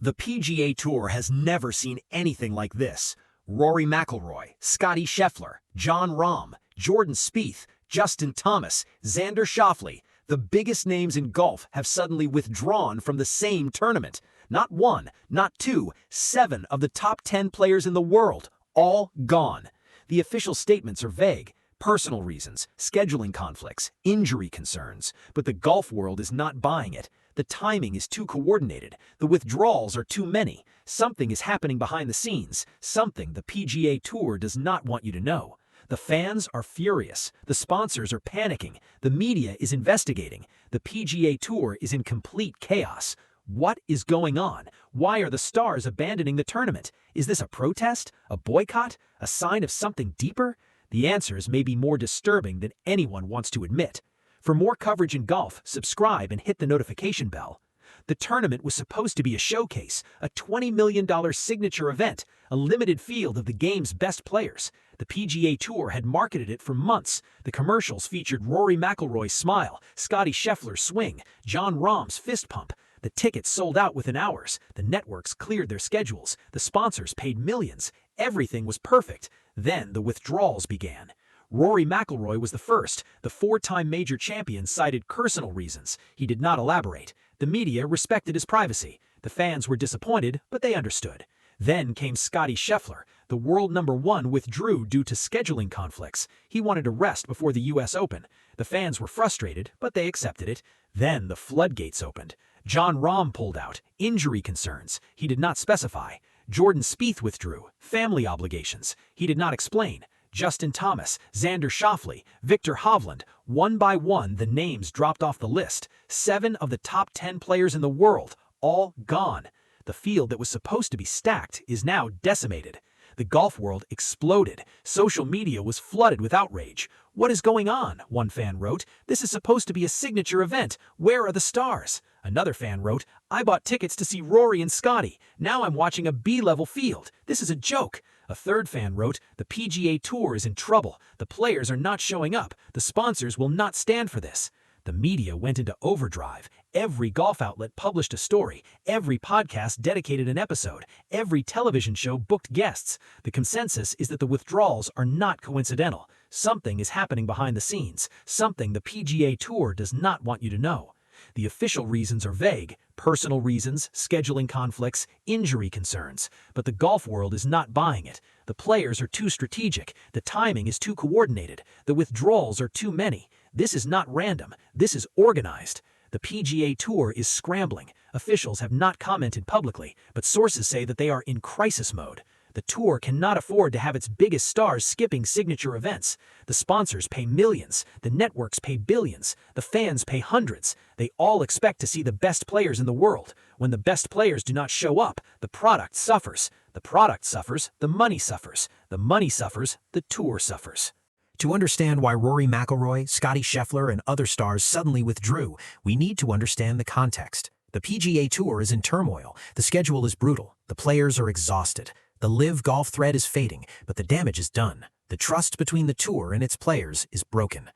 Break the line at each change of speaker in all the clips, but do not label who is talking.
The PGA Tour has never seen anything like this. Rory McIlroy, Scottie Scheffler, Jon Rahm, Jordan Spieth, Justin Thomas, Xander Schauffele, the biggest names in golf have suddenly withdrawn from the same tournament. Not one, not two, 7 of the top 10 players in the world, all gone. The official statements are vague. Personal reasons, scheduling conflicts, injury concerns. But the golf world is not buying it. The timing is too coordinated. The withdrawals are too many. Something is happening behind the scenes. Something the PGA Tour does not want you to know. The fans are furious. The sponsors are panicking. The media is investigating. The PGA Tour is in complete chaos. What is going on? Why are the stars abandoning the tournament? Is this a protest? A boycott? A sign of something deeper? The answers may be more disturbing than anyone wants to admit. For more coverage in golf, subscribe and hit the notification bell. The tournament was supposed to be a showcase, a $20 million signature event, a limited field of the game's best players. The PGA Tour had marketed it for months. The commercials featured Rory McIlroy's smile, Scottie Scheffler's swing, Jon Rahm's fist pump. The tickets sold out within hours. The networks cleared their schedules. The sponsors paid millions. Everything was perfect. Then the withdrawals began. Rory McIlroy was the first. The 4-time major champion cited personal reasons. He did not elaborate. The media respected his privacy. The fans were disappointed, but they understood. Then came Scottie Scheffler. The world #1 withdrew due to scheduling conflicts. He wanted to rest before the US Open. The fans were frustrated, but they accepted it. Then the floodgates opened. Jon Rahm pulled out. Injury concerns. He did not specify. Jordan Spieth withdrew. Family obligations. He did not explain. Justin Thomas, Xander Schauffele, Viktor Hovland. One by one, the names dropped off the list. 7 of the top 10 players in the world, all gone. The field that was supposed to be stacked is now decimated. The golf world exploded. Social media was flooded with outrage. "What is going on?" one fan wrote. "This is supposed to be a signature event. Where are the stars?" Another fan wrote, "I bought tickets to see Rory and Scottie. Now I'm watching a B-level field. This is a joke." A third fan wrote, "The PGA Tour is in trouble. The players are not showing up. The sponsors will not stand for this." The media went into overdrive. Every golf outlet published a story. Every podcast dedicated an episode. Every television show booked guests. The consensus is that the withdrawals are not coincidental. Something is happening behind the scenes. Something the PGA Tour does not want you to know. The official reasons are vague. Personal reasons, scheduling conflicts, injury concerns. But the golf world is not buying it. The players are too strategic. The timing is too coordinated. The withdrawals are too many. This is not random. This is organized. The PGA Tour is scrambling. Officials have not commented publicly, but sources say that they are in crisis mode. The tour cannot afford to have its biggest stars skipping signature events. The sponsors pay millions. The networks pay billions. The fans pay hundreds. They all expect to see the best players in the world. When the best players do not show up, the product suffers. The product suffers, the money suffers. The money suffers, the tour suffers. To understand why Rory McIlroy, Scottie Scheffler, and other stars suddenly withdrew, we need to understand the context. The PGA Tour is in turmoil. The schedule is brutal. The players are exhausted. The live golf thread is fading, but the damage is done. The trust between the tour and its players is broken.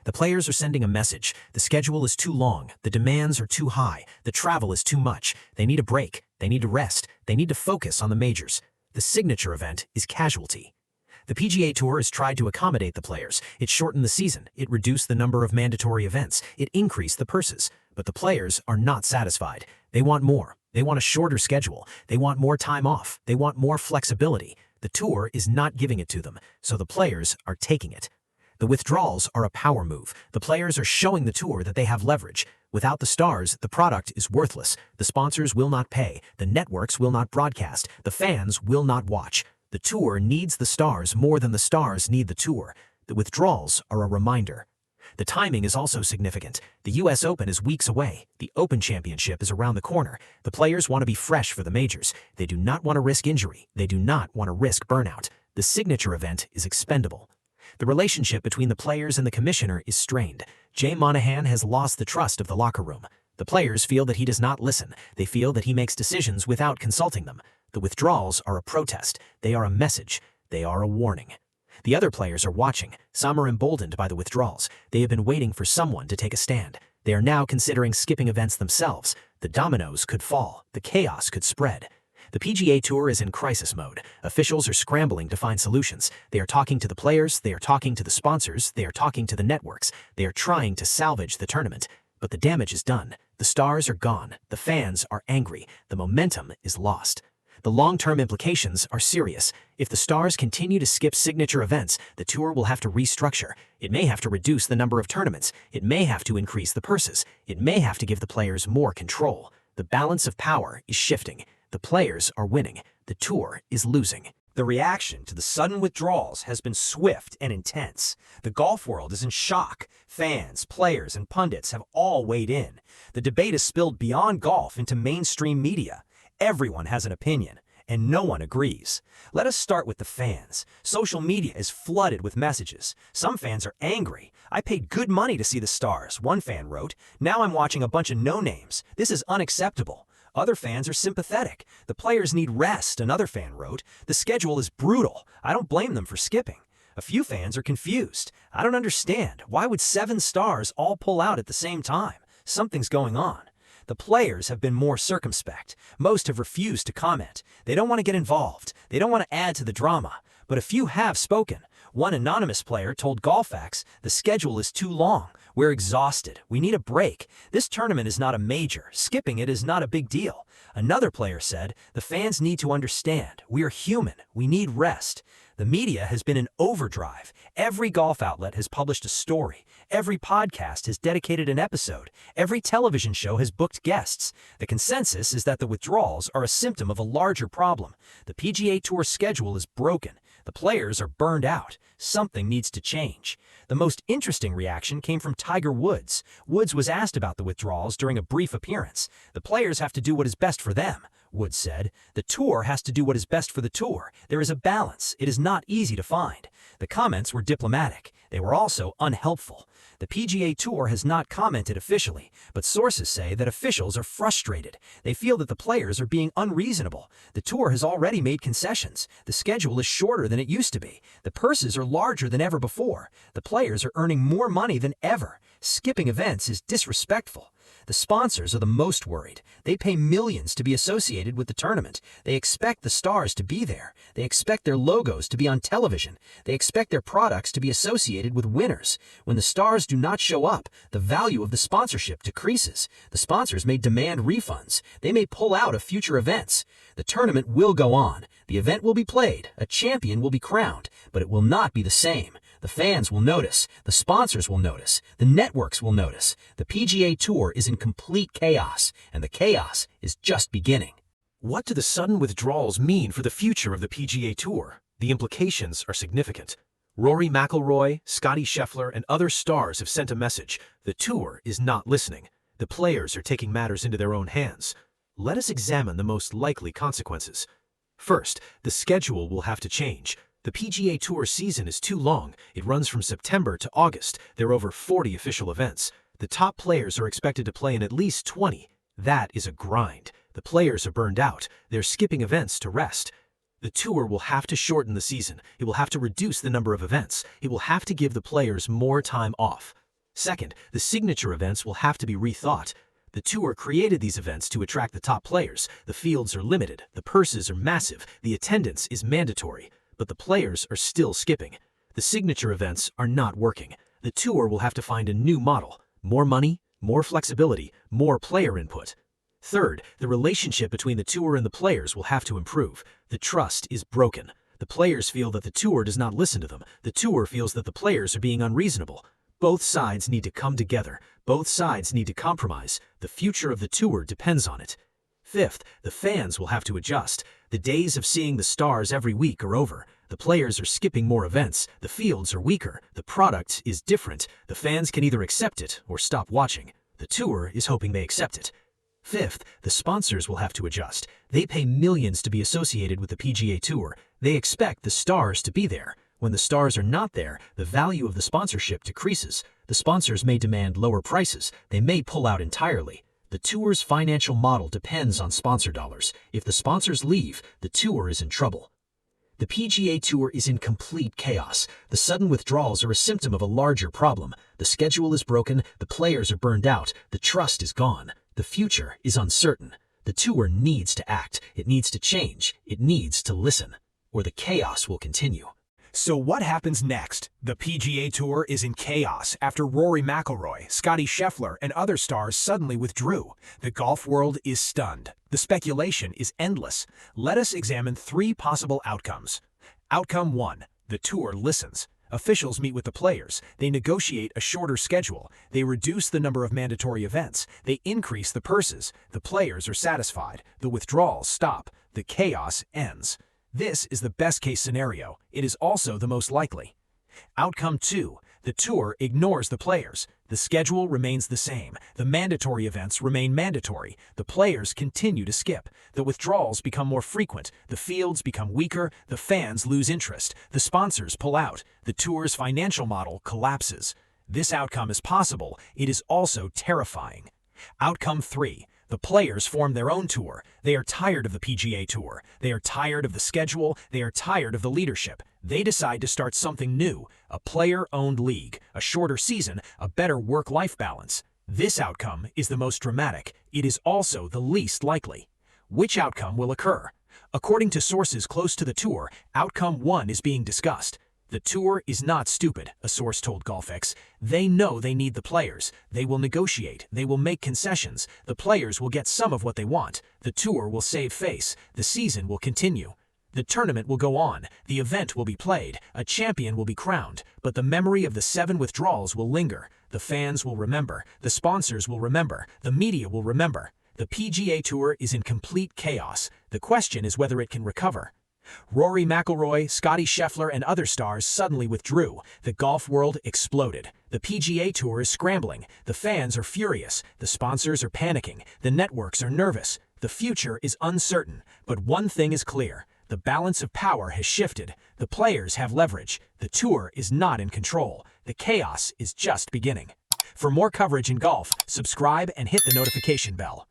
The players are sending a message. The schedule is too long. The demands are too high. The travel is too much. They need a break. They need to rest. They need to focus on the majors. The signature event is casualty. The PGA Tour has tried to accommodate the players. It shortened the season. It reduced the number of mandatory events. It increased the purses. But the players are not satisfied. They want more. They want a shorter schedule. They want more time off. They want more flexibility. The tour is not giving it to them, so the players are taking it. The withdrawals are a power move. The players are showing the tour that they have leverage. Without the stars, the product is worthless. The sponsors will not pay. The networks will not broadcast. The fans will not watch. The tour needs the stars more than the stars need the tour. The withdrawals are a reminder. The timing is also significant. The US Open is weeks away. The Open Championship is around the corner. The players want to be fresh for the majors. They do not want to risk injury. They do not want to risk burnout. The signature event is expendable. The relationship between the players and the commissioner is strained. Jay Monahan has lost the trust of the locker room. The players feel that he does not listen. They feel that he makes decisions without consulting them. The withdrawals are a protest. They are a message. They are a warning. The other players are watching. Some are emboldened by the withdrawals. They have been waiting for someone to take a stand. They are now considering skipping events themselves.
The dominoes could fall, the chaos could spread. The PGA Tour is in crisis mode. Officials are scrambling to find solutions. They are talking to the players, they are talking to the sponsors, they are talking to the networks. They are trying to salvage the tournament. But the damage is done. The stars are gone. The fans are angry. The momentum is lost. The long-term implications are serious. If the stars continue to skip signature events, the tour will have to restructure. It may have to reduce the number of tournaments. It may have to increase the purses. It may have to give the players more control. The balance of power is shifting. The players are winning. The tour is losing.
The reaction to the sudden withdrawals has been swift and intense. The golf world is in shock. Fans, players, and pundits have all weighed in. The debate has spilled beyond golf into mainstream media. Everyone has an opinion, and no one agrees. Let us start with the fans. Social media is flooded with messages. Some fans are angry. "I paid good money to see the stars," one fan wrote. "Now I'm watching a bunch of no-names. This is unacceptable." Other fans are sympathetic. "The players need rest," another fan wrote. "The schedule is brutal. I don't blame them for skipping." A few fans are confused. "I don't understand. Why would 7 stars all pull out at the same time? Something's going on." The players have been more circumspect. Most have refused to comment. They don't want to get involved. They don't want to add to the drama. But a few have spoken. One anonymous player told Golfix, "The schedule is too long. We're exhausted. We need a break. This tournament is not a major. Skipping it is not a big deal." Another player said, "The fans need to understand. We are human. We need rest." The media has been in overdrive. Every golf outlet has published a story. Every podcast has dedicated an episode. Every television show has booked guests. The consensus is that the withdrawals are a symptom of a larger problem. The PGA Tour schedule is broken. The players are burned out. Something needs to change. The most interesting reaction came from Tiger Woods. Woods was asked about the withdrawals during a brief appearance. "The players have to do what is best for them," Woods said. "The tour has to do what is best for the tour. There is a balance. It is not easy to find." The comments were diplomatic. They were also unhelpful. The PGA Tour has not commented officially, but sources say that officials are frustrated. They feel that the players are being unreasonable. The tour has already made concessions. The schedule is shorter than it used to be. The purses are larger than ever before. The players are earning more money than ever. Skipping events is disrespectful. The sponsors are the most worried. They pay millions to be associated with the tournament. They expect the stars to be there. They expect their logos to be on television. They expect their products to be associated with winners. When the stars do not show up, the value of the sponsorship decreases. The sponsors may demand refunds. They may pull out of future events. The tournament will go on. The event will be played. A champion will be crowned, but it will not be the same. The fans will notice. The sponsors will notice. The networks will notice. The PGA Tour is in complete chaos, and the chaos is just beginning.
What do the sudden withdrawals mean for the future of the PGA Tour? The implications are significant. Rory McIlroy, Scottie Scheffler, and other stars have sent a message. The tour is not listening. The players are taking matters into their own hands. Let us examine the most likely consequences. First, the schedule will have to change. The PGA Tour season is too long. It runs from September to August. There are over 40 official events. The top players are expected to play in at least 20. That is a grind. The players are burned out. They're skipping events to rest. The tour will have to shorten the season. It will have to reduce the number of events. It will have to give the players more time off. Second, the signature events will have to be rethought. The tour created these events to attract the top players. The fields are limited. The purses are massive. The attendance is mandatory. But the players are still skipping. The signature events are not working. The tour will have to find a new model. More money, more flexibility, more player input. Third, the relationship between the tour and the players will have to improve. The trust is broken. The players feel that the tour does not listen to them. The tour feels that the players are being unreasonable. Both sides need to come together. Both sides need to compromise. The future of the tour depends on it. Fifth, the fans will have to adjust. The days of seeing the stars every week are over. The players are skipping more events. The fields are weaker. The product is different. The fans can either accept it or stop watching. The tour is hoping they accept it. Fifth, the sponsors will have to adjust. They pay millions to be associated with the PGA Tour. They expect the stars to be there. When the stars are not there, the value of the sponsorship decreases. The sponsors may demand lower prices. They may pull out entirely. The tour's financial model depends on sponsor dollars. If the sponsors leave, the tour is in trouble. The PGA Tour is in complete chaos. The sudden withdrawals are a symptom of a larger problem. The schedule is broken, the players are burned out, the trust is gone. The future is uncertain. The tour needs to act. It needs to change. It needs to listen, or the chaos will continue.
So what happens next? The PGA Tour is in chaos after Rory McIlroy, Scottie Scheffler, and other stars suddenly withdrew. The golf world is stunned. The speculation is endless. Let us examine 3 possible outcomes. Outcome 1. The tour listens. Officials meet with the players. They negotiate a shorter schedule. They reduce the number of mandatory events. They increase the purses. The players are satisfied. The withdrawals stop. The chaos ends. This is the best-case scenario. It is also the most likely. Outcome 2. The tour ignores the players. The schedule remains the same. The mandatory events remain mandatory. The players continue to skip. The withdrawals become more frequent. The fields become weaker. The fans lose interest. The sponsors pull out. The tour's financial model collapses. This outcome is possible. It is also terrifying. Outcome 3. The players form their own tour. They are tired of the PGA Tour. They are tired of the schedule. They are tired of the leadership. They decide to start something new, a player-owned league, a shorter season, a better work-life balance. This outcome is the most dramatic. It is also the least likely. Which outcome will occur? According to sources close to the tour, outcome 1 is being discussed. The tour is not stupid, a source told Golfix. They know they need the players. They will negotiate. They will make concessions. The players will get some of what they want. The tour will save face. The season will continue. The tournament will go on. The event will be played. A champion will be crowned. But the memory of the 7 withdrawals will linger. The fans will remember. The sponsors will remember. The media will remember. The PGA Tour is in complete chaos. The question is whether it can recover. Rory McIlroy, Scottie Scheffler, and other stars suddenly withdrew. The golf world exploded. The PGA Tour is scrambling. The fans are furious. The sponsors are panicking. The networks are nervous. The future is uncertain. But one thing is clear. The balance of power has shifted. The players have leverage. The tour is not in control. The chaos is just beginning. For more coverage in golf, subscribe and hit the notification bell.